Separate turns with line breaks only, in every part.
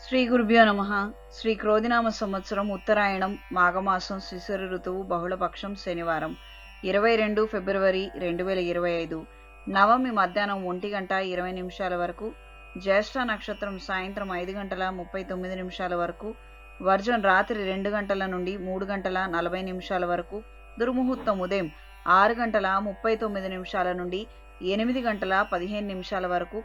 శ్రీ గురుభ్యో నమ. శ్రీ క్రోధినామ సంవత్సరం ఉత్తరాయణం మాఘమాసం శిశిర ఋతువు బహుళపక్షం శనివారం 22 ఫిబ్రవరి 2025 నవమి మధ్యాహ్నం 1:20 వరకు, జ్యేష్ఠ నక్షత్రం సాయంత్రం 5:39 వరకు, వర్జం రాత్రి 2 గంటల నుండి 3:40 వరకు, దుర్ముహూర్తం ఉదయం 6:39 నుండి 8:15 వరకు,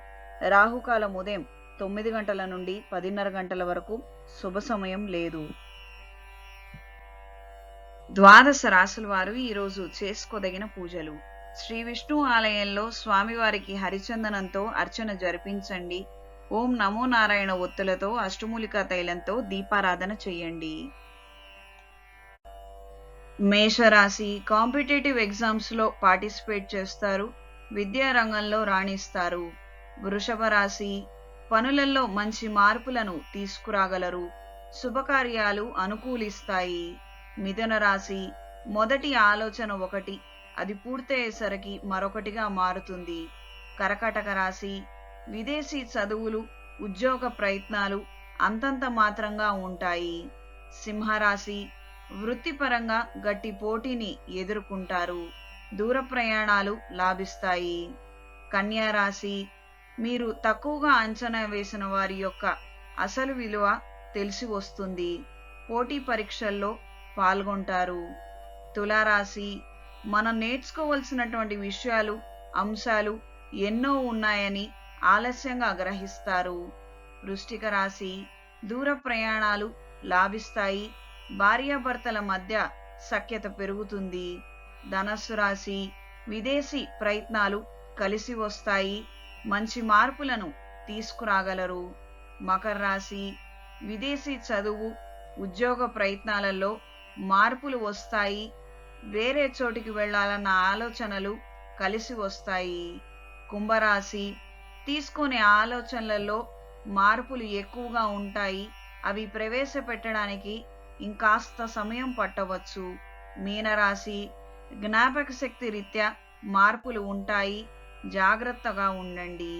రాహుకాలం ఉదయం 9 గంటల నుండి 10:30 గంటల వరకు, శుభ సమయం లేదు. ద్వాదశ రాశుల వారు ఈరోజు చేసుకోదగిన పూజలు. శ్రీ విష్ణు ఆలయంలో స్వామివారికి హరిచందనంతో అర్చన జరిపించండి. ఓం నమో నారాయణ ఒత్తులతో అష్టమూలికా తైలంతో దీపారాధన చేయండి. మేషరాశి కాంపిటేటివ్ ఎగ్జామ్స్ లో పార్టిసిపేట్ చేస్తారు. విద్యా రంగంలో రాణిస్తారు. వృషభ రాశి పనులలో మంచి మార్పులను తీసుకురాగలరు. శుభకార్యాలు అనుకూలిస్తాయి. మిథున రాశి మొదటి ఆలోచన ఒకటి, అది పూర్తయ్యేసరికి మరొకటిగా మారుతుంది. కర్కాటక రాశి విదేశీ చదువులు, ఉద్యోగ ప్రయత్నాలు అంతంత మాత్రంగా ఉంటాయి. సింహరాశి వృత్తిపరంగా గట్టి పోటీని ఎదుర్కొంటారు. దూర ప్రయాణాలు లాభిస్తాయి. కన్యా రాశి మీరు తక్కువగా అంచనా వేసిన వారి యొక్క అసలు విలువ తెలిసి వస్తుంది. పోటీ పరీక్షల్లో పాల్గొంటారు. తులారాశి మనం నేర్చుకోవలసినటువంటి విషయాలు, అంశాలు ఎన్నో ఉన్నాయని ఆలస్యంగా గ్రహిస్తారు. వృశ్చిక రాశి దూర ప్రయాణాలు లాభిస్తాయి. భార్యాభర్తల మధ్య సఖ్యత పెరుగుతుంది. ధనస్సు రాశి విదేశీ ప్రయత్నాలు కలిసి వస్తాయి. మంచి మార్పులను తీసుకురాగలరు. మకర రాశి విదేశీ చదువు, ఉద్యోగ ప్రయత్నాలలో మార్పులు వస్తాయి. వేరే చోటికి వెళ్ళాలన్న ఆలోచనలు కలిసి వస్తాయి. కుంభరాశి తీసుకునే ఆలోచనలలో మార్పులు ఎక్కువగా ఉంటాయి. అవి ప్రవేశపెట్టడానికి ఇంకాస్త సమయం పట్టవచ్చు. మీనరాశి జ్ఞాపక శక్తి రీత్యా మార్పులు ఉంటాయి. జాగ్రత్తగా ఉండండి.